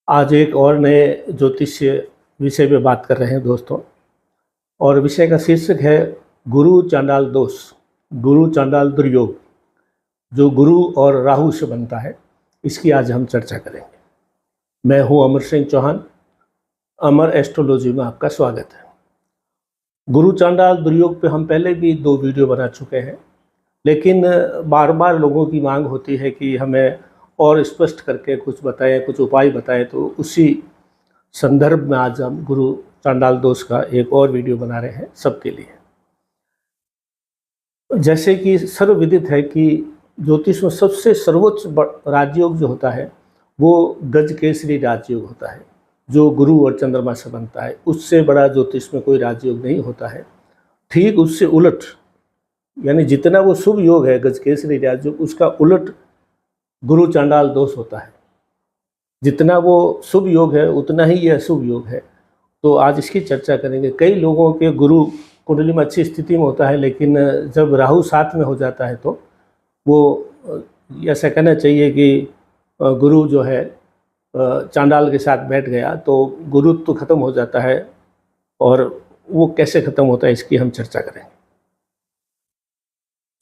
आज एक और नए ज्योतिष्य विषय पे बात कर रहे हैं दोस्तों। और विषय का शीर्षक है गुरु चांडाल दोष, गुरु चांडाल दुर्योग जो गुरु और राहु से बनता है। इसकी आज हम चर्चा करेंगे। मैं हूं अमर सिंह चौहान, अमर एस्ट्रोलॉजी में आपका स्वागत है। गुरु चांडाल दुर्योग पे हम पहले भी 2 वीडियो बना चुके हैं, लेकिन बार बार लोगों की मांग होती है कि हमें और स्पष्ट करके कुछ बताएं, कुछ उपाय बताएं। तो उसी संदर्भ में आज हम गुरु चांडाल दोष का एक और वीडियो बना रहे हैं सबके लिए। जैसे कि सर्वविदित है कि ज्योतिष में सबसे सर्वोच्च राजयोग जो होता है वो गजकेसरी राजयोग होता है, जो गुरु और चंद्रमा से बनता है। उससे बड़ा ज्योतिष में कोई राजयोग नहीं होता है। ठीक उससे उलट, यानी जितना वो शुभ योग है गजकेसरी राजयोग, उसका उलट गुरु चांडाल दोष होता है। जितना वो शुभ योग है उतना ही यह अशुभ योग है। तो आज इसकी चर्चा करेंगे। कई लोगों के गुरु कुंडली में अच्छी स्थिति में होता है, लेकिन जब राहु साथ में हो जाता है तो वो ऐसा कहना चाहिए कि गुरु जो है चांडाल के साथ बैठ गया तो गुरुत्व तो खत्म हो जाता है। और वो कैसे खत्म होता है इसकी हम चर्चा करेंगे।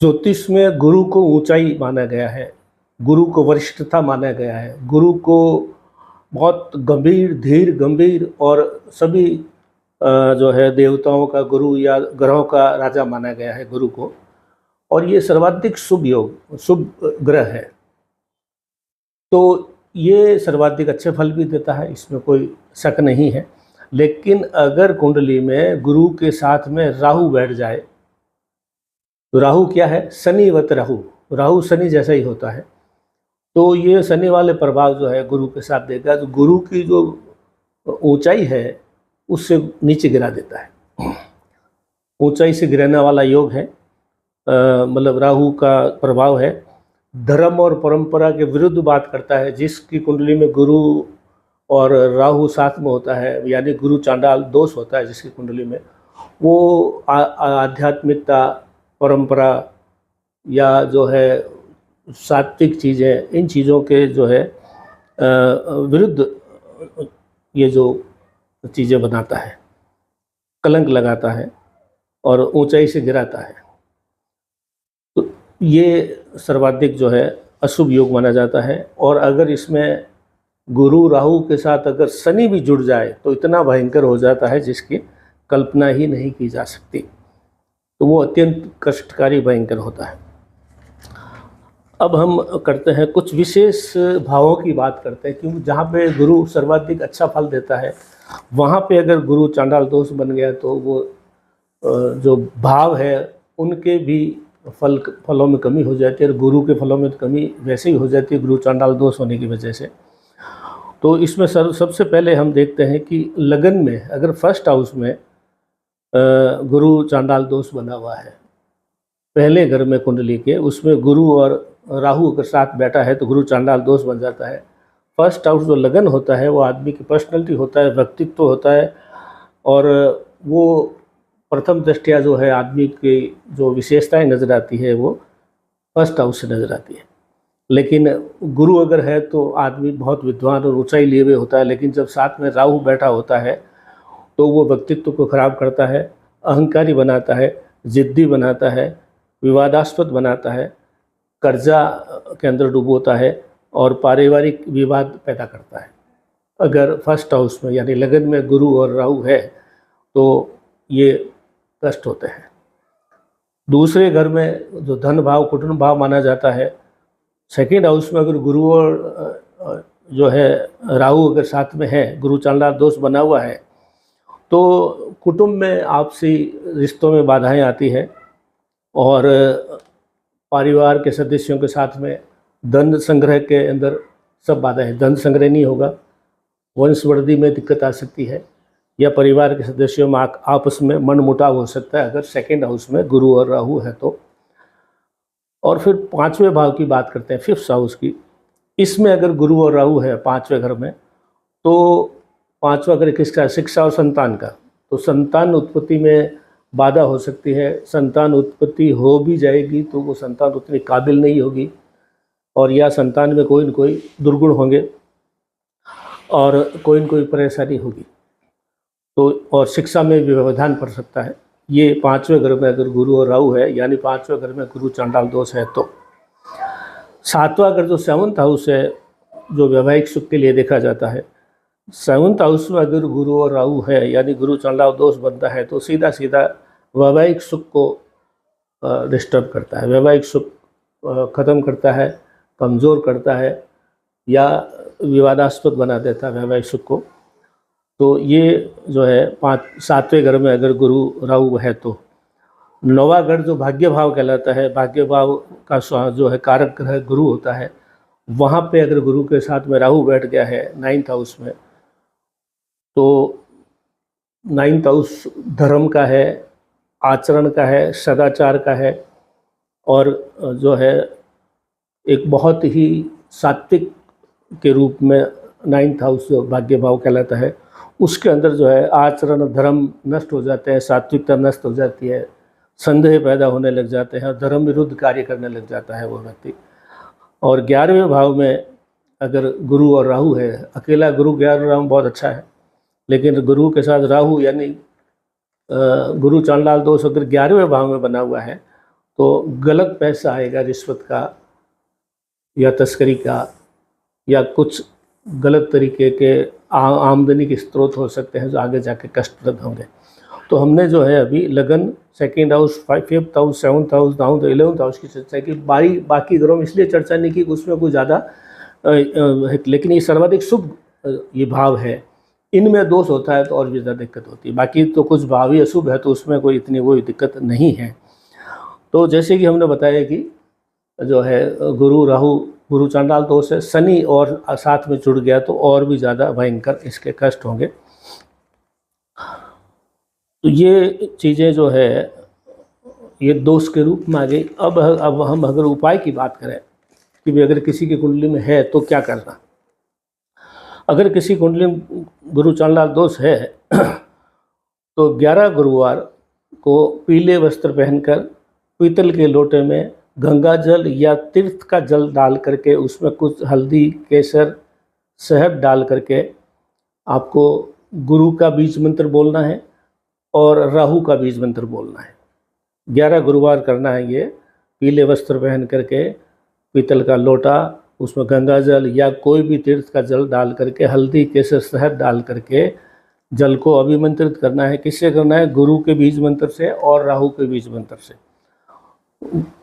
ज्योतिष में गुरु को ऊंचाई माना गया है, गुरु को वरिष्ठता माना गया है, गुरु को बहुत गंभीर, धीर, गंभीर और सभी जो है देवताओं का गुरु या ग्रहों का राजा माना गया है गुरु को। और ये सर्वाधिक शुभ योग, शुभ ग्रह है। तो ये सर्वाधिक अच्छे फल भी देता है, इसमें कोई शक नहीं है। लेकिन अगर कुंडली में गुरु के साथ में राहु बैठ जाए तो राहु क्या है? शनिवत राहु, राहु शनि जैसा ही होता है। तो ये शनि वाले प्रभाव जो है गुरु के साथ देगा, तो गुरु की जो ऊंचाई है उससे नीचे गिरा देता है। ऊंचाई से गिराने वाला योग है, मतलब राहु का प्रभाव है। धर्म और परंपरा के विरुद्ध बात करता है। जिसकी कुंडली में गुरु और राहु साथ में होता है, यानी गुरु चांडाल दोष होता है जिसकी कुंडली में, वो आध्यात्मिकता, परंपरा या जो है सात्विक चीज़ें, इन चीज़ों के जो है विरुद्ध ये जो चीज़ें बनाता है, कलंक लगाता है और ऊंचाई से गिराता है। तो ये सर्वाधिक जो है अशुभ योग माना जाता है। और अगर इसमें गुरु राहु के साथ अगर शनि भी जुड़ जाए तो इतना भयंकर हो जाता है जिसकी कल्पना ही नहीं की जा सकती। तो वो अत्यंत कष्टकारी, भयंकर होता है। अब हम करते हैं कुछ विशेष भावों की बात करते हैं, क्योंकि जहाँ पे गुरु सर्वाधिक अच्छा फल देता है वहाँ पे अगर गुरु चांडाल दोष बन गया तो वो जो भाव है उनके भी फलों में कमी हो जाती है, और गुरु के फलों में कमी वैसे ही हो जाती है गुरु चांडाल दोष होने की वजह से। तो इसमें सबसे पहले हम देखते हैं कि लगन में अगर फर्स्ट हाउस में गुरु चांडाल दोष बना हुआ है, पहले घर में कुंडली के, उसमें गुरु और राहु अगर साथ बैठा है तो गुरु चांडाल दोष बन जाता है। फर्स्ट हाउस जो लगन होता है वो आदमी की पर्सनैलिटी होता है, व्यक्तित्व होता है, और वो प्रथम दृष्टया जो है आदमी की जो विशेषताएं नज़र आती है वो फर्स्ट हाउस से नज़र आती है। लेकिन गुरु अगर है तो आदमी बहुत विद्वान और ऊंचाई लिए हुए होता है, लेकिन जब साथ में राहु बैठा होता है तो वो व्यक्तित्व को खराब करता है, अहंकारी बनाता है, जिद्दी बनाता है, विवादास्पद बनाता है, कर्जा के अंदर डुबोता है और पारिवारिक विवाद पैदा करता है। अगर फर्स्ट हाउस में यानी लगन में गुरु और राहु है तो ये कष्ट होते हैं। दूसरे घर में जो धन भाव, कुटुंब भाव माना जाता है, सेकेंड हाउस में अगर गुरु और जो है राहु अगर साथ में है, गुरु चांडाल दोष बना हुआ है, तो कुटुंब में आपसी रिश्तों में बाधाएं आती है और परिवार के सदस्यों के साथ में धन संग्रह के अंदर सब बाधाएं, धन संग्रह नहीं होगा, वंशवृद्धि में दिक्कत आ सकती है, या परिवार के सदस्यों में आपस में मनमुटाव हो सकता है अगर सेकेंड हाउस में गुरु और राहु है तो। और फिर 5वें भाव की बात करते हैं, 5th हाउस की। इसमें अगर गुरु और राहु है 5वें घर में, तो 5वां घर किसका? शिक्षा और संतान का। तो संतान उत्पत्ति में बाधा हो सकती है। संतान उत्पत्ति हो भी जाएगी तो वो संतान उतनी काबिल नहीं होगी, और या संतान में कोई न कोई दुर्गुण होंगे। और कोई न कोई परेशानी होगी। तो और शिक्षा में भी व्यवधान पड़ सकता है। ये 5वें घर में अगर गुरु और राहु है, यानी 5वें घर में गुरु चांडाल दोष है। तो 7वां घर जो 7th हाउस है, जो वैवाहिक सुख के लिए देखा जाता है, 7th हाउस में अगर गुरु और राहु है, यानी गुरु चांडाल दोष बनता है, तो सीधा सीधा वैवाहिक सुख को डिस्टर्ब करता है, वैवाहिक सुख ख़त्म करता है, कमज़ोर करता है या विवादास्पद बना देता है वैवाहिक सुख को। तो ये जो है 7वें घर में अगर गुरु राहु है तो 9वां घर जो भाग्य भाव कहलाता है, भाग्य भाव का जो है कारक ग्रह गुरु होता है, वहाँ पे अगर गुरु के साथ में राहु बैठ गया है 9th हाउस में, तो 9th हाउस धर्म का है, आचरण का है, सदाचार का है और जो है एक बहुत ही सात्विक के रूप में 9th हाउस जो भाग्य भाव कहलाता है, उसके अंदर जो है आचरण धर्म नष्ट हो जाते हैं, सात्विकता नष्ट हो जाती है, संदेह पैदा होने लग जाते हैं और धर्म विरुद्ध कार्य करने लग जाता है वो व्यक्ति। और 11वें भाव में अगर गुरु और राहु है, अकेला गुरु 11 राहु बहुत अच्छा है, लेकिन गुरु के साथ राहु यानी गुरु चांडाल दोष अगर 11वें भाव में बना हुआ है तो गलत पैसा आएगा, रिश्वत का या तस्करी का या कुछ गलत तरीके के आमदनी के स्रोत हो सकते हैं जो आगे जाके कष्टप्रद होंगे। तो हमने जो है अभी लगन, 2nd house, 5th house, 7th house, 11th house की चर्चा की। बाकी ग्रहों में इसलिए चर्चा नहीं की, उसमें कोई ज़्यादा लेकिन ये सर्वाधिक शुभ ये भाव है, इनमें दोष होता है तो और भी ज़्यादा दिक्कत होती है। बाकी तो कुछ भाव ही अशुभ है तो उसमें कोई इतनी वो दिक्कत नहीं है। तो जैसे कि हमने बताया कि जो है गुरु राहु गुरु चांडाल दोष है, शनि और साथ में जुड़ गया तो और भी ज़्यादा भयंकर इसके कष्ट होंगे। तो ये चीज़ें जो है ये दोष के रूप में आ गई। अब हम अगर उपाय की बात करें कि भाई अगर किसी की कुंडली में है तो क्या करना। अगर किसी कुंडली में गुरु चांडाल दोष है तो 11 गुरुवार को पीले वस्त्र पहनकर पीतल के लोटे में गंगा जल या तीर्थ का जल डाल करके उसमें कुछ हल्दी, केसर, शहद डाल करके आपको गुरु का बीज मंत्र बोलना है और राहु का बीज मंत्र बोलना है। 11 गुरुवार करना है ये। पीले वस्त्र पहन करके पीतल का लोटा, उसमें गंगा जल या कोई भी तीर्थ का जल डाल करके हल्दी, केसर, शहद डाल करके जल को अभिमंत्रित करना है। किससे करना है? गुरु के बीज मंत्र से और राहु के बीज मंत्र से।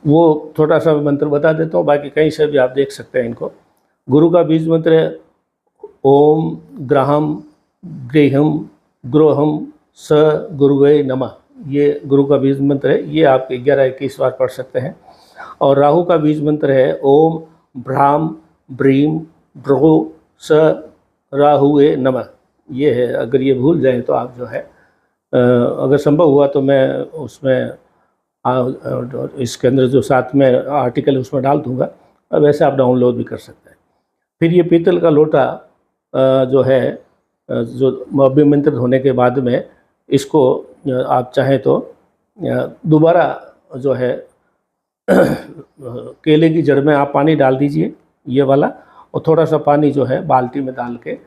वो थोड़ा सा मंत्र बता देता हूँ, बाकी कहीं से भी आप देख सकते हैं इनको। गुरु का बीज मंत्र है ओम ग्रहम गृहम ग्रोहम स गुरुवे नमः। ये गुरु का बीज मंत्र है, ये आप 11-21 बार पढ़ सकते हैं। और राहु का बीज मंत्र है ओम भ्राम ब्रीम ब्रो स राहुए नमः। ये है, अगर ये भूल जाए तो आप जो है अगर संभव हुआ तो मैं उसमें इसके अंदर जो साथ में आर्टिकल उसमें डाल दूंगा, वैसे आप डाउनलोड भी कर सकते हैं। फिर ये पीतल का लोटा जो है जो अभिमंत्रित होने के बाद में इसको आप चाहें तो दोबारा जो है केले की जड़ में आप पानी डाल दीजिए ये वाला, और थोड़ा सा पानी जो है बाल्टी में डाल के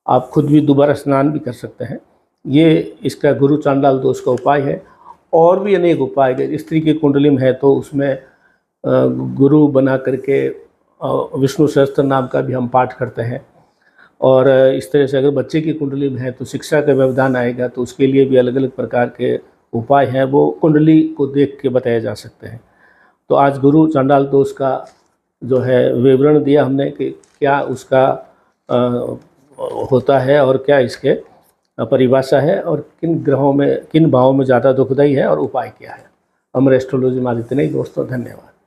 आप खुद भी दोबारा स्नान भी कर सकते हैं। ये इसका गुरु चांडाल दोष का उपाय है। और भी अनेक उपाय है। स्त्री की कुंडली में है तो उसमें गुरु बना करके विष्णु सहस्त्र नाम का भी हम पाठ करते हैं। और इस तरह से अगर बच्चे की कुंडली में है तो शिक्षा का व्यवधान आएगा, तो उसके लिए भी अलग अलग प्रकार के उपाय हैं, वो कुंडली को देख के बताए जा सकते हैं। तो आज गुरु चांडाल दोष का जो है विवरण दिया हमने कि क्या उसका होता है और क्या इसके परिभाषा है और किन ग्रहों में किन भावों में ज़्यादा दुखदायी है और उपाय क्या है। अमर एस्ट्रोलॉजी में इतने ही दोस्तों, धन्यवाद।